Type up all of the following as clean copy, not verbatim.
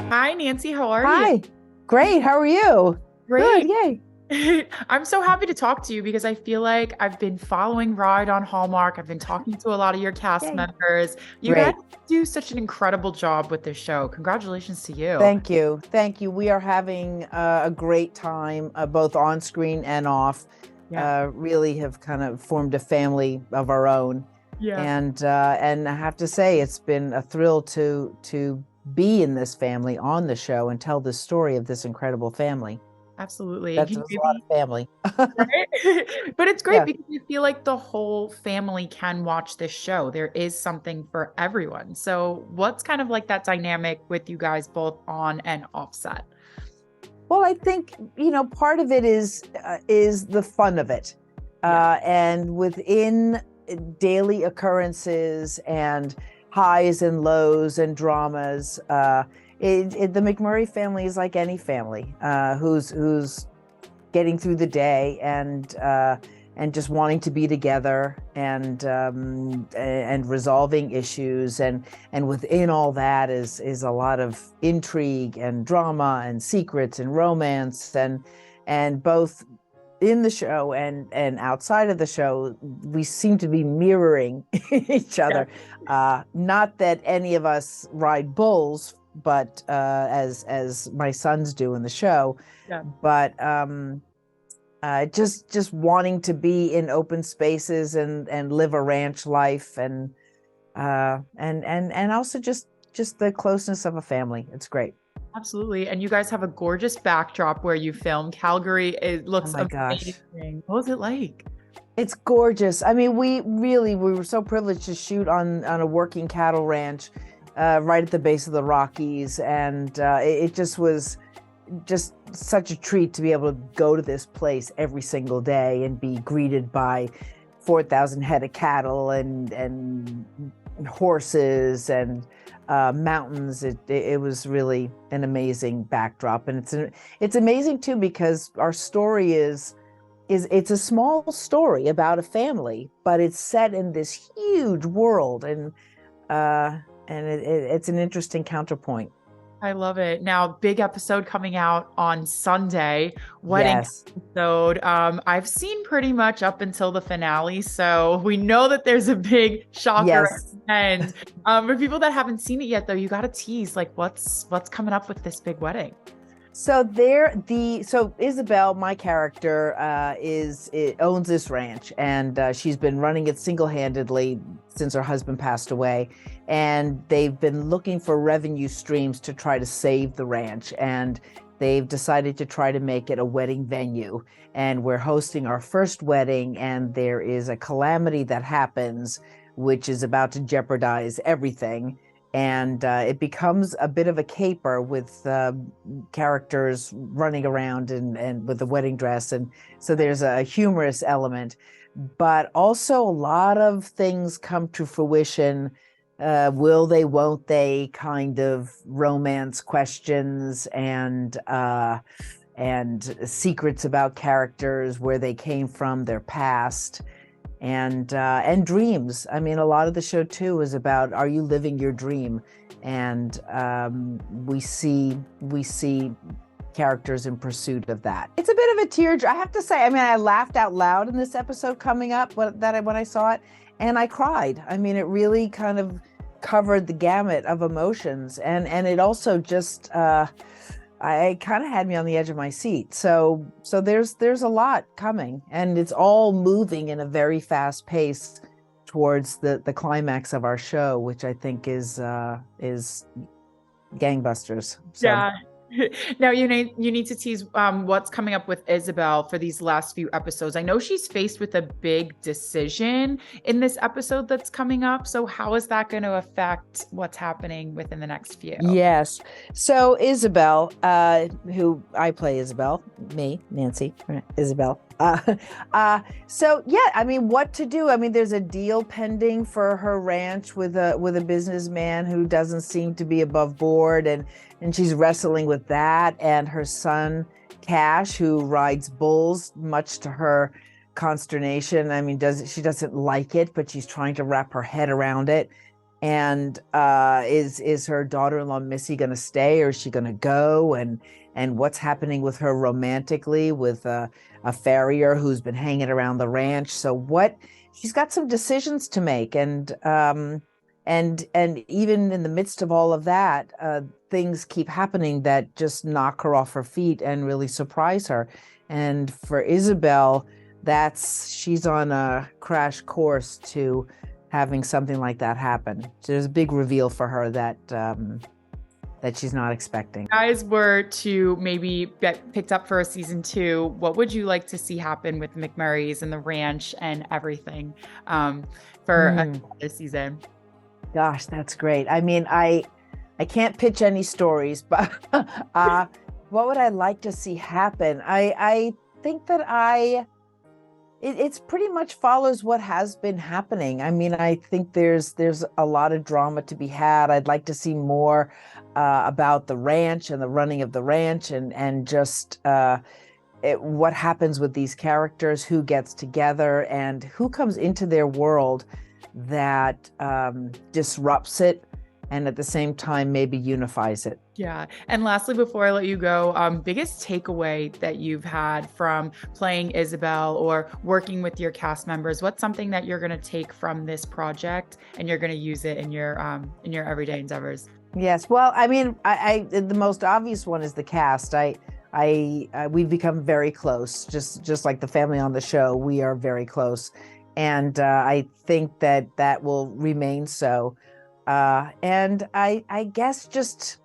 Hi, Nancy. How are you? Hi. Great. How are you? Good. Great. Yay. I'm so happy to talk to you because I feel like I've been following Ride on Hallmark. I've been talking to a lot of your cast Yay. members. You guys Great. do such an incredible job with this show. Congratulations to you. Thank you. Thank you. We are having a great time, both on screen and off. Yeah. Really have kind of formed a family of our own, Yeah. and I have to say it's been a thrill to be in this family on the show and tell the story of this incredible family. Absolutely. And That's can you a lot maybe, of family. right? But it's great Yeah. because I feel like the whole family can watch this show. There is something for everyone. So, what's kind of like that dynamic with you guys both on and off set? Well, I think, part of it is the fun of it. Yeah. And within daily occurrences and highs and lows and dramas, the McMurray family is like any family who's getting through the day and just wanting to be together and resolving issues and within all that is a lot of intrigue and drama and secrets and romance and both in the show and outside of the show we seem to be mirroring each Yeah. other. Not that any of us ride bulls, but as my sons do in the show, Yeah. but just wanting to be in open spaces and live a ranch life and also just the closeness of a family. It's great. Absolutely. And you guys have a gorgeous backdrop where you film. Calgary, it Oh looks my gosh. amazing. What was it like? It's gorgeous. I mean, we were so privileged to shoot on a working cattle ranch right at the base of the Rockies, and it just was just such a treat to be able to go to this place every single day and be greeted by 4,000 head of cattle and horses and mountains. It was really an amazing backdrop, and it's amazing too because our story is it's a small story about a family, but it's set in this huge world, and it's an interesting counterpoint. I love it. Now, big episode coming out on Sunday, wedding Yes, episode. I've seen pretty much up until the finale, so we know that there's a big shocker at yes. the end. For people that haven't seen it yet, though, you got to tease like what's coming up with this big wedding. So Isabel, my character, owns this ranch, and she's been running it single-handedly since her husband passed away. And they've been looking for revenue streams to try to save the ranch, and they've decided to try to make it a wedding venue. And we're hosting our first wedding, and there is a calamity that happens, which is about to jeopardize everything. And it becomes a bit of a caper with characters running around and with the wedding dress. And so there's a humorous element, but also a lot of things come to fruition. Will they, won't they kind of romance questions and secrets about characters, where they came from, their past and dreams. I mean, a lot of the show too is about, are you living your dream? And we see characters in pursuit of that. It's a bit of a tear. I have to say, I mean, I laughed out loud in this episode coming up when I saw it, and I cried. I mean, it really kind of covered the gamut of emotions, and it also just I kind of had me on the edge of my seat. So there's a lot coming, and it's all moving in a very fast pace towards the climax of our show, which I think is gangbusters. So Yeah. Now you need to tease what's coming up with Isabel for these last few episodes. I know she's faced with a big decision in this episode that's coming up. So how is that going to affect what's happening within the next few? yes. So Isabel, who I play Isabel, me, Nancy, right, Isabel. So yeah, I mean, what to do? I mean, there's a deal pending for her ranch with a businessman who doesn't seem to be above board, and she's wrestling with that, and her son Cash, who rides bulls, much to her consternation. I mean, she doesn't like it, but she's trying to wrap her head around it. And is her daughter-in-law Missy going to stay, or is she going to go? And what's happening with her romantically with a farrier who's been hanging around the ranch? So what she's got some decisions to make, and even in the midst of all of that, things keep happening that just knock her off her feet and really surprise her. And for Isabel, she's on a crash course to having something like that happen. So there's a big reveal for her that she's not expecting. If you guys were to maybe get picked up for a season 2, what would you like to see happen with McMurrays and the ranch and everything for this season? Gosh, that's great. I mean, I can't pitch any stories, but what would I like to see happen? I think that it's pretty much follows what has been happening. I mean, I think there's a lot of drama to be had. I'd like to see more about the ranch and the running of the ranch, and just what happens with these characters, who gets together and who comes into their world that disrupts it and at the same time maybe unifies it. Yeah. And lastly, before I let you go, biggest takeaway that you've had from playing Isabel or working with your cast members, what's something that you're going to take from this project and you're going to use it in your everyday endeavors? Yes. Well, I mean, the most obvious one is the cast. We've become very close, just like the family on the show. We are very close. And I think that will remain so. And I guess just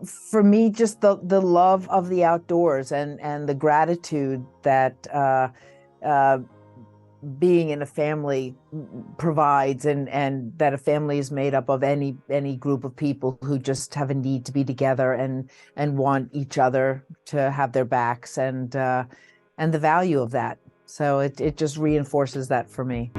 for me, just the love of the outdoors and the gratitude that being in a family provides, and that a family is made up of any group of people who just have a need to be together and want each other to have their backs, and the value of that. So it just reinforces that for me.